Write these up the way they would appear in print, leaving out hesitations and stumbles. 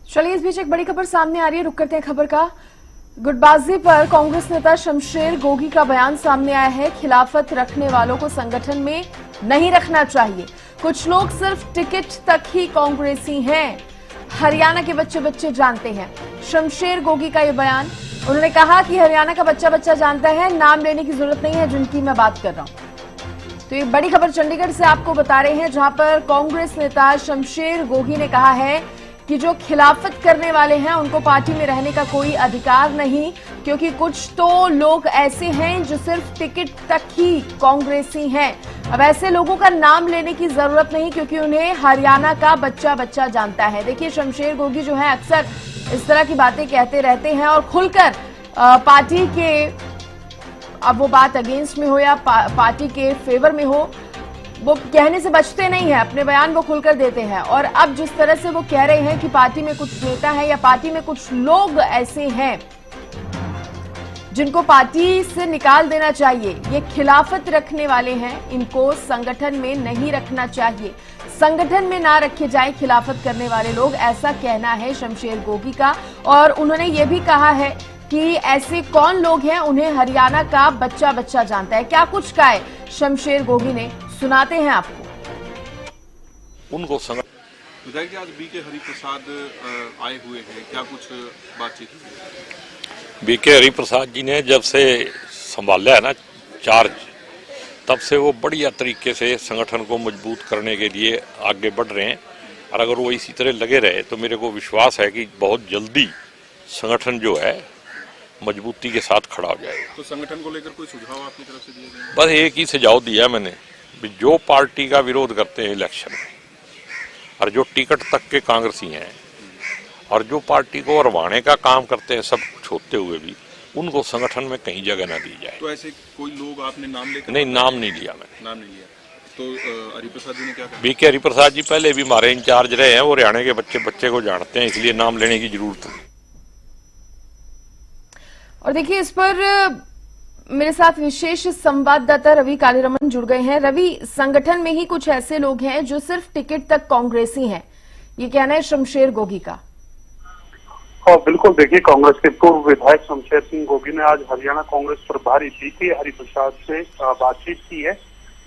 चलिए इस बीच एक बड़ी खबर सामने आ रही है, रुक करते हैं खबर का। गुटबाजी पर कांग्रेस नेता शमशेर गोगी का बयान सामने आया है। खिलाफत रखने वालों को संगठन में नहीं रखना चाहिए। कुछ लोग सिर्फ टिकट तक ही कांग्रेसी हैं, हरियाणा के बच्चे बच्चे जानते हैं। शमशेर गोगी का यह बयान, उन्होंने कहा कि हरियाणा का बच्चा बच्चा जानता है, नाम लेने की जरूरत नहीं है जिनकी मैं बात कर रहा हूं। तो ये बड़ी खबर चंडीगढ़ से आपको बता रहे हैं, जहां पर कांग्रेस नेता शमशेर गोगी ने कहा है कि जो खिलाफत करने वाले हैं उनको पार्टी में रहने का कोई अधिकार नहीं, क्योंकि कुछ तो लोग ऐसे हैं जो सिर्फ टिकट तक ही कांग्रेसी हैं। अब ऐसे लोगों का नाम लेने की जरूरत नहीं, क्योंकि उन्हें हरियाणा का बच्चा बच्चा जानता है। देखिए, शमशेर गोगी जो है अक्सर इस तरह की बातें कहते रहते हैं और खुलकर पार्टी के, अब वो बात अगेंस्ट में हो या पार्टी के फेवर में हो, वो कहने से बचते नहीं है, अपने बयान वो खुलकर देते हैं। और अब जिस तरह से वो कह रहे हैं कि पार्टी में कुछ नेता है या पार्टी में कुछ लोग ऐसे हैं जिनको पार्टी से निकाल देना चाहिए, ये खिलाफत रखने वाले हैं, इनको संगठन में नहीं रखना चाहिए, संगठन में ना रखे जाए खिलाफत करने वाले लोग, ऐसा कहना है शमशेर गोगी का। और उन्होंने ये भी कहा है कि ऐसे कौन लोग हैं, उन्हें हरियाणा का बच्चा बच्चा जानता है। क्या कुछ कहा है शमशेर गोगी ने, सुनाते हैं आपको। उनको विधायक जी, आज बीके हरिप्रसाद आए हुए हैं, क्या कुछ बातचीत हुई? बीके हरिप्रसाद जी ने जब से संभाला है ना चार्ज, तब से वो बढ़िया तरीके से संगठन को मजबूत करने के लिए आगे बढ़ रहे हैं। और अगर वो इसी तरह लगे रहे तो मेरे को विश्वास है कि बहुत जल्दी संगठन जो है मजबूती के साथ खड़ा हो जाएगा। तो संगठन को लेकर कोई सुझाव आपकी तरफ से दिए गए? बस एक ही सुझाव दिया मैंने, जो पार्टी का विरोध करते हैं इलेक्शन में, और जो टिकट तक के कांग्रेसी हैं, और जो पार्टी को हरवाने का काम करते हैं सब कुछ होते हुए भी, उनको संगठन में कहीं जगह ना दी जाए। तो ऐसे कोई लोग आपने नाम लेकर? नहीं, नाम नहीं लिया मैंने। नाम नहीं लिया। तो हरिप्रसाद जी ने क्या कहा? बीके हरिप्रसाद जी पहले भी हमारे इंचार्ज रहे हैं, वो हरियाणा के बच्चे बच्चे को जानते हैं, इसलिए नाम लेने की जरूरत नहीं। और देखिए, इस पर मेरे साथ विशेष संवाददाता रवि कालीरमन जुड़ गए हैं। रवि, संगठन में ही कुछ ऐसे लोग हैं जो सिर्फ टिकट तक कांग्रेसी हैं, ये कहना है शमशेर गोगी का। हाँ बिल्कुल, देखिए, कांग्रेस के पूर्व विधायक शमशेर सिंह गोगी ने आज हरियाणा कांग्रेस प्रभारी बीके हरिप्रसाद से बातचीत की है।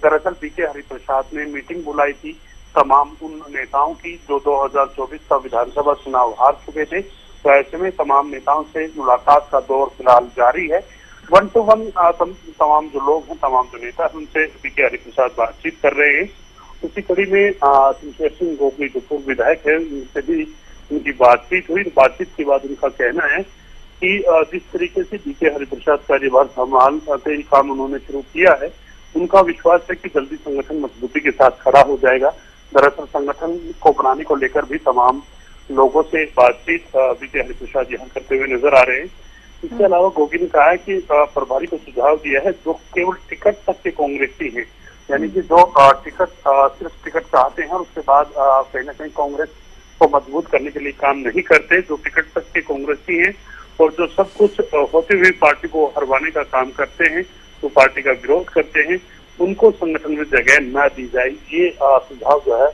दरअसल बीके हरिप्रसाद ने मीटिंग बुलाई थी तमाम उन नेताओं की जो 2024 का विधानसभा चुनाव हार चुके थे। तो ऐसे में तमाम नेताओं से मुलाकात का दौर फिलहाल जारी है। 1 to 1 तमाम जो लोग हैं, तमाम जो नेता हैं, उनसे बीके हरिप्रसाद बातचीत कर रहे हैं। उसी कड़ी में शमशेर सिंह गोगी जो पूर्व विधायक है, उनसे भी उनकी बातचीत हुई। बातचीत के बाद उनका कहना है कि जिस तरीके से बीके हरिप्रसाद कार्यभार संभालते ही काम उन्होंने शुरू किया है, उनका विश्वास है कि जल्दी संगठन मजबूती के साथ खड़ा हो जाएगा। दरअसल संगठन को बनाने को लेकर भी तमाम लोगों से बातचीत बीके हरिप्रसाद यहाँ करते हुए नजर आ रहे हैं। इसके अलावा गोगी ने कहा है कि प्रभारी को सुझाव दिया है जो केवल टिकट तक के कांग्रेसी हैं, यानी कि जो सिर्फ टिकट चाहते हैं और उसके बाद कहीं ना कहीं कांग्रेस को मजबूत करने के लिए काम नहीं करते, जो टिकट तक के कांग्रेसी हैं और जो सब कुछ होते हुए पार्टी को हरवाने का काम करते हैं, जो पार्टी का विरोध करते हैं, उनको संगठन में जगह न दी जाए। ये सुझाव जो है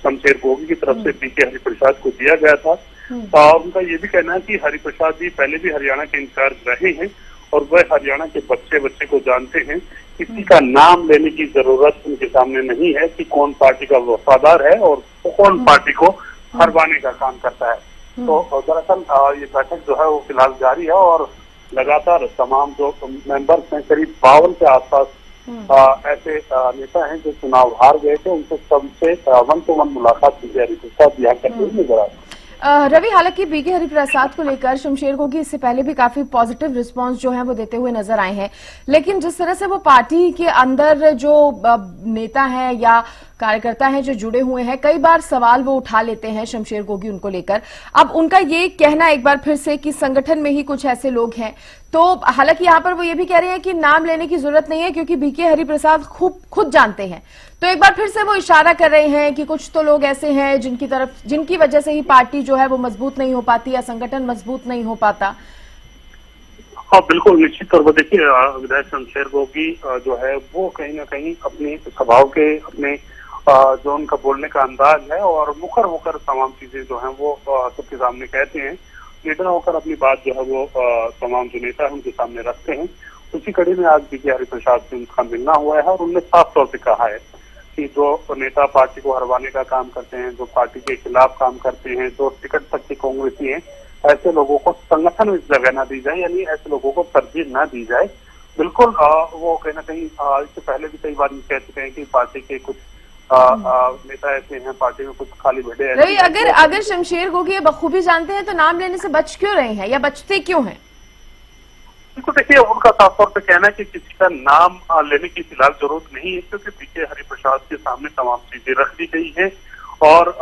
शमशेर गोगी की तरफ से बीके हरिप्रसाद को दिया गया था। उनका ये भी कहना है कि हरिप्रसाद जी पहले भी हरियाणा के इंचार्ज रहे हैं और वह हरियाणा के बच्चे बच्चे को जानते हैं। किसी का नाम लेने की जरूरत उनके सामने नहीं है कि कौन पार्टी का वफादार है और कौन पार्टी को हरवाने का काम करता है। तो दरअसल ये बैठक जो है वो फिलहाल जारी है और लगातार तमाम जो मेंबर्स हैं, करीब 52 के आसपास ऐसे नेता हैं जो चुनाव हार गए थे, उनसे सबसे 1 to 1 मुलाकात बीके हरिप्रसाद यहाँ करते हुए नजर आ रहे हैं। रवि, हालांकि बीके हरिप्रसाद को लेकर शमशेर गोगी इससे पहले भी काफी पॉजिटिव रिस्पांस जो है वो देते हुए नजर आए हैं, लेकिन जिस तरह से वो पार्टी के अंदर जो नेता हैं या कार्यकर्ता हैं जो जुड़े हुए हैं, कई बार सवाल वो उठा लेते हैं शमशेर गोगी उनको लेकर। अब उनका ये कहना एक बार फिर से कि संगठन में ही कुछ ऐसे लोग हैं, तो हालांकि यहाँ पर वो ये भी कह रहे हैं कि नाम लेने की जरूरत नहीं है क्योंकि बीके हरिप्रसाद खुद जानते हैं। तो एक बार फिर से वो इशारा कर रहे हैं कि कुछ तो लोग ऐसे हैं जिनकी वजह से ही पार्टी जो है वो मजबूत नहीं हो पाती या संगठन मजबूत नहीं हो पाता। हाँ बिल्कुल, निश्चित तौर पर देखिए, विधायक शमशेर गोगी जो है वो कहीं ना कहीं अपने स्वभाव के, अपने जो उनका बोलने का अंदाज है और मुखर होकर तमाम चीजें जो हैं वो सबके सामने कहते हैं, लीडर होकर अपनी बात जो है वो तमाम जो नेता है उनके सामने रखते हैं। उसी कड़ी में आज बीके हरिप्रसाद से उनका मिलना हुआ है और उन्होंने साफ तौर पे कहा है कि जो नेता पार्टी को हरवाने का काम करते हैं, जो पार्टी के खिलाफ काम करते हैं, जो टिकट तक के कांग्रेसी हैं, ऐसे लोगों को संगठन में जगह न दी जाए, यानी ऐसे लोगों को तरजीह न दी जाए। बिल्कुल वो कहीं ना कहीं इससे पहले भी कई बार कह चुके हैं कि पार्टी के कुछ नेता ऐसे हैं, पार्टी में कुछ खाली भेड़े रवि, अगर शमशेर गोगी बखूबी जानते हैं तो नाम लेने से बच क्यों रहे हैं या बचते क्यों हैं? तो देखिए, उनका साफ तौर पे कहना है कि किसी का नाम लेने की फिलहाल जरूरत नहीं है, क्योंकि बीके हरिप्रसाद के सामने तमाम चीजें रख दी गई हैं और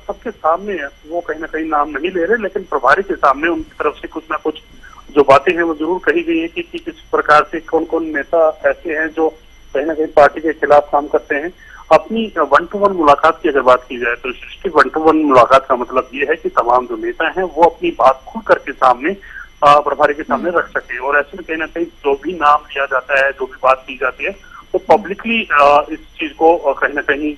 सबके सामने वो कहीं ना कहीं नाम नहीं ले रहे, लेकिन प्रभारी के सामने उनकी तरफ से कुछ ना कुछ जो बातें हैं वो जरूर कही गई है कि किस प्रकार से कौन कौन नेता ऐसे हैं जो कहीं ना कहीं पार्टी के खिलाफ काम करते हैं। अपनी 1-to-1 मुलाकात की अगर बात की जाए तो सृष्टि 1-to-1 मुलाकात का मतलब ये है कि तमाम जो नेता हैं वो अपनी बात खुल करके सामने प्रभारी के सामने रख सके, और ऐसे में कहीं ना कहीं जो भी नाम लिया जाता है, जो भी बात की जाती है, वो पब्लिकली इस चीज को कहीं ना कहीं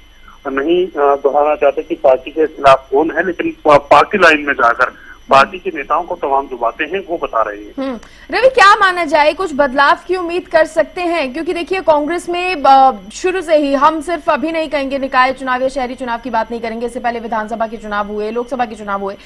नहीं दोहराना चाहते कि पार्टी के खिलाफ कौन है, लेकिन पार्टी लाइन में जाकर पार्टी के नेताओं को तमाम जो बातें हैं वो बता रही है। रवि, क्या माना जाए, कुछ बदलाव की उम्मीद कर सकते हैं? क्योंकि देखिए, कांग्रेस में शुरू से ही, हम सिर्फ अभी नहीं कहेंगे निकाय चुनाव या शहरी चुनाव की बात नहीं करेंगे, इससे पहले विधानसभा के चुनाव हुए, लोकसभा के चुनाव हुए,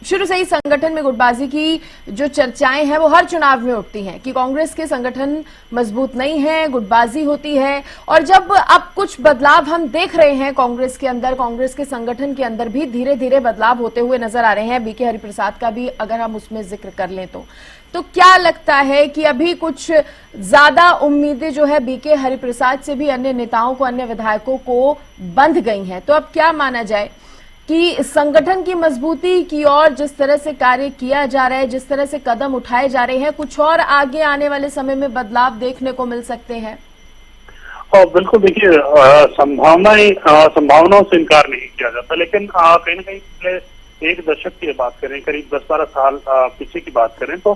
शुरू से ही संगठन में गुटबाजी की जो चर्चाएं हैं वो हर चुनाव में उठती हैं कि कांग्रेस के संगठन मजबूत नहीं है, गुटबाजी होती है। और जब अब कुछ बदलाव हम देख रहे हैं कांग्रेस के अंदर, कांग्रेस के संगठन के अंदर भी धीरे धीरे बदलाव होते हुए नजर आ रहे हैं, बीके हरिप्रसाद का भी अगर हम उसमें जिक्र कर लें तो क्या लगता है कि अभी कुछ ज्यादा उम्मीदें जो है बीके हरिप्रसाद से भी अन्य नेताओं को, अन्य विधायकों को बंध गई हैं? तो अब क्या माना जाए कि संगठन की मजबूती की ओर जिस तरह से कार्य किया जा रहा है, जिस तरह से कदम उठाए जा रहे हैं, कुछ और आगे आने वाले समय में बदलाव देखने को मिल सकते हैं? बिल्कुल, देखिए, संभावनाओं से इनकार नहीं किया जाता, लेकिन कहीं ना कहीं पिछले एक दशक की बात करें, करीब 10-12 साल पीछे की बात करें तो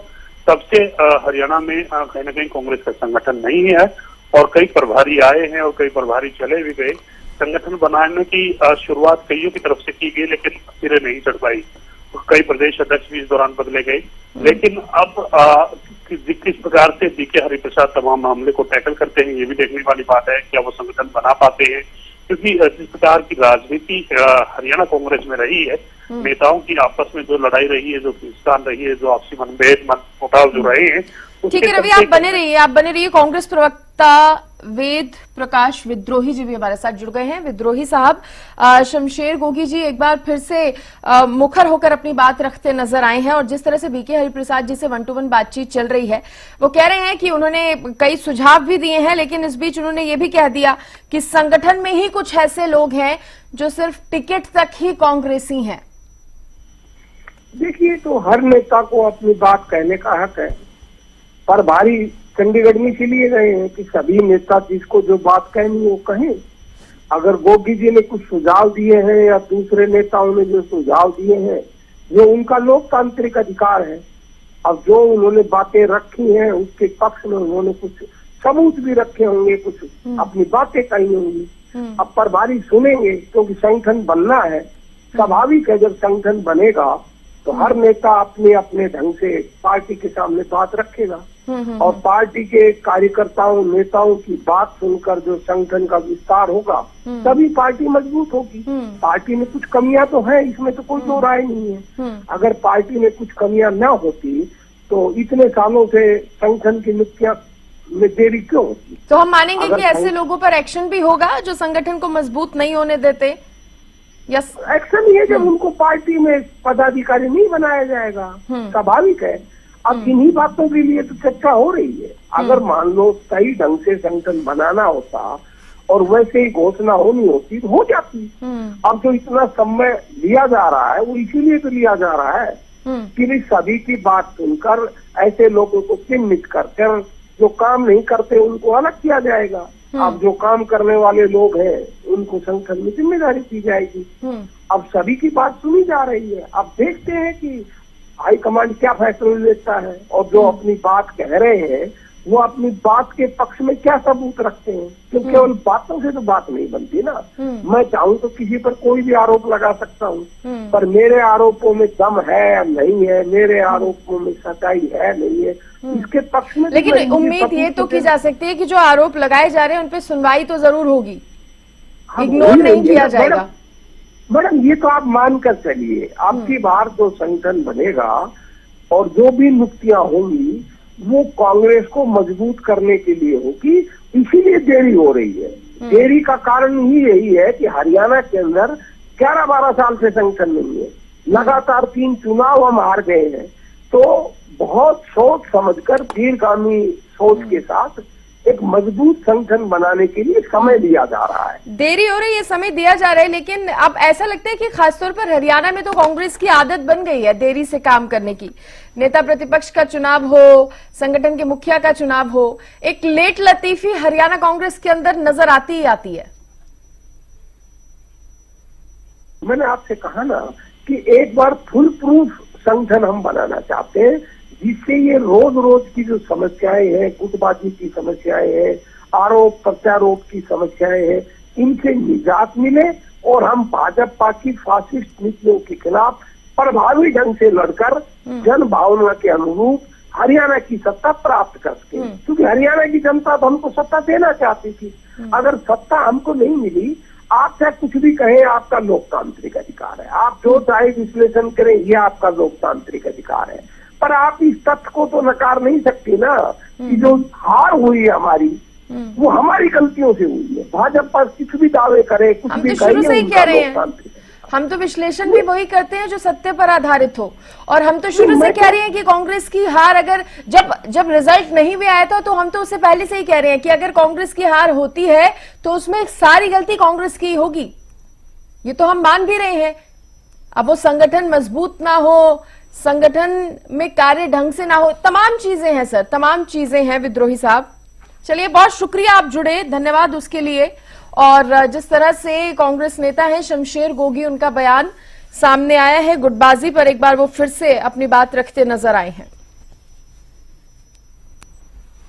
तब से हरियाणा में कहीं ना कहीं कांग्रेस का संगठन नहीं है और कई प्रभारी आए हैं और कई प्रभारी चले भी गए। संगठन बनाने की शुरुआत कईयों की तरफ से की गई, लेकिन सिरे नहीं चढ़ पाई। कई प्रदेश अध्यक्ष भी इस दौरान बदले गए, लेकिन अब किस प्रकार से बीके हरिप्रसाद तमाम मामले को टैकल करते हैं, ये भी देखने वाली बात है। क्या वो संगठन बना पाते हैं? क्योंकि जिस प्रकार की राजनीति हरियाणा कांग्रेस में रही है, नेताओं की आपस में जो लड़ाई रही है, जो खींचतान रही है, जो आपसी मनभेद मनमुटाव जो रहे हैं। ठीक है रवि, आप बने रहिए। कांग्रेस प्रवक्ता वेद प्रकाश विद्रोही जी भी हमारे साथ जुड़ गए हैं। विद्रोही साहब, शमशेर गोगी जी एक बार फिर से मुखर होकर अपनी बात रखते नजर आए हैं और जिस तरह से बीके हरिप्रसाद जी से 1-to-1 बातचीत चल रही है, वो कह रहे हैं कि उन्होंने कई सुझाव भी दिए हैं, लेकिन इस बीच उन्होंने ये भी कह दिया कि संगठन में ही कुछ ऐसे लोग हैं जो सिर्फ टिकट तक ही कांग्रेसी हैं। देखिए, तो हर नेता को अपनी बात कहने का हक है, पर भारी चंडीगढ़ में इसीलिए गए हैं कि सभी नेता जिसको जो बात कहनी वो कहें। अगर गोगी जी ने कुछ सुझाव दिए हैं या दूसरे नेताओं ने जो सुझाव दिए हैं, जो उनका लोकतांत्रिक अधिकार है। अब जो उन्होंने बातें रखी हैं उसके पक्ष में उन्होंने कुछ सबूत भी रखे होंगे, कुछ अपनी बातें कही होंगी। अब प्रभारी सुनेंगे, क्योंकि संगठन बनना है। स्वाभाविक है, जब संगठन बनेगा तो हर नेता अपने अपने ढंग से पार्टी के सामने बात रखेगा और पार्टी के कार्यकर्ताओं नेताओं की बात सुनकर जो संगठन का विस्तार होगा तभी पार्टी मजबूत होगी। पार्टी में कुछ कमियां तो है, इसमें तो कोई दो राय नहीं है। अगर पार्टी में कुछ कमियां न होती तो इतने सालों से संगठन की नियुक्तियां में देरी क्यों होती? तो हम मानेंगे कि ऐसे लोगों पर एक्शन भी होगा जो संगठन को मजबूत नहीं होने देते। यस, एक्शन ये जब उनको पार्टी में पदाधिकारी नहीं बनाया जाएगा, स्वाभाविक है। अब इन्हीं बातों के लिए तो चर्चा हो रही है। अगर मान लो सही ढंग से संगठन बनाना होता और वैसे ही घोषणा होनी होती तो हो जाती। अब जो इतना समय लिया जा रहा है वो इसीलिए तो लिया जा रहा है कि सभी की बात सुनकर ऐसे लोगों को चिन्हित करकर जो काम नहीं करते उनको अलग किया जाएगा। अब जो काम करने वाले लोग हैं उनको संगठन में जिम्मेदारी दी जाएगी। अब सभी की बात सुनी जा रही है। अब देखते हैं कि हाईकमांड क्या फैसला लेता है और जो अपनी बात कह रहे हैं वो अपनी बात के पक्ष में क्या सबूत रखते हैं? क्योंकि केवल बातों से तो बात नहीं बनती ना। मैं चाहूं तो किसी पर कोई भी आरोप लगा सकता हूं, पर मेरे आरोपों में दम है या नहीं है, मेरे आरोपों में सच्चाई है नहीं है, इसके पक्ष में। लेकिन उम्मीद ये तो की जा सकती है कि जो आरोप लगाए जा रहे हैं उन पे सुनवाई तो जरूर होगी, इग्नोर नहीं किया जाएगा। मैडम ये तो आप मानकर चलिए, आपकी बार जो संगठन बनेगा और जो भी नियुक्तियां होंगी वो कांग्रेस को मजबूत करने के लिए होगी, इसीलिए देरी हो रही है। देरी का कारण ही यही है कि हरियाणा के अंदर 11-12 साल से संगठन नहीं है, लगातार 3 चुनाव हम हार गए हैं। तो बहुत सोच समझकर दीर्घगामी सोच के साथ एक मजबूत संगठन बनाने के लिए समय लिया जा रहा है। देरी हो रही है, समय दिया जा रहा है, लेकिन अब ऐसा लगता है कि खासतौर पर हरियाणा में तो कांग्रेस की आदत बन गई है देरी से काम करने की। नेता प्रतिपक्ष का चुनाव हो, संगठन के मुखिया का चुनाव हो, एक लेट लतीफी हरियाणा कांग्रेस के अंदर नजर आती ही आती है। मैंने आपसे कहा ना कि एक बार फुल प्रूफ संगठन हम बनाना चाहते हैं, जिससे ये रोज रोज की जो समस्याएं हैं, गुटबाजी की समस्याएं हैं, आरोप प्रत्यारोप की समस्याएं हैं, इनसे निजात मिले और हम भाजपा की फासिस्ट नीतियों के खिलाफ प्रभावी ढंग से लड़कर जन भावना के अनुरूप हरियाणा की सत्ता प्राप्त कर सके। क्योंकि हरियाणा की जनता तो हमको सत्ता देना चाहती थी, अगर सत्ता हमको नहीं मिली, आप चाहे कुछ भी कहें, आपका लोकतांत्रिक अधिकार है, आप जो चाहे विश्लेषण करें, ये आपका लोकतांत्रिक अधिकार है, पर आप इस तथ्य को तो नकार नहीं सकती ना कि जो हार हुई है हमारी, वो हमारी गलतियों से हुई है। भाजपा कुछ भी दावे करे, कुछ भी कहे, कह रहे हैं, हम तो विश्लेषण भी वही करते हैं जो सत्य पर आधारित हो, और हम तो शुरू से कह रहे हैं कि कांग्रेस की हार, अगर जब रिजल्ट नहीं भी आया था तो हम तो उससे पहले से ही कह रहे हैं कि अगर कांग्रेस की हार होती है तो उसमें सारी गलती कांग्रेस की होगी, ये तो हम मान भी रहे हैं। अब वो संगठन मजबूत ना हो, संगठन में कार्य ढंग से ना हो, तमाम चीजें हैं सर, तमाम चीजें हैं विद्रोही साहब। चलिए, बहुत शुक्रिया, आप जुड़े, धन्यवाद उसके लिए। और जिस तरह से कांग्रेस नेता हैं शमशेर गोगी, उनका बयान सामने आया है गुटबाजी पर, एक बार वो फिर से अपनी बात रखते नजर आए हैं।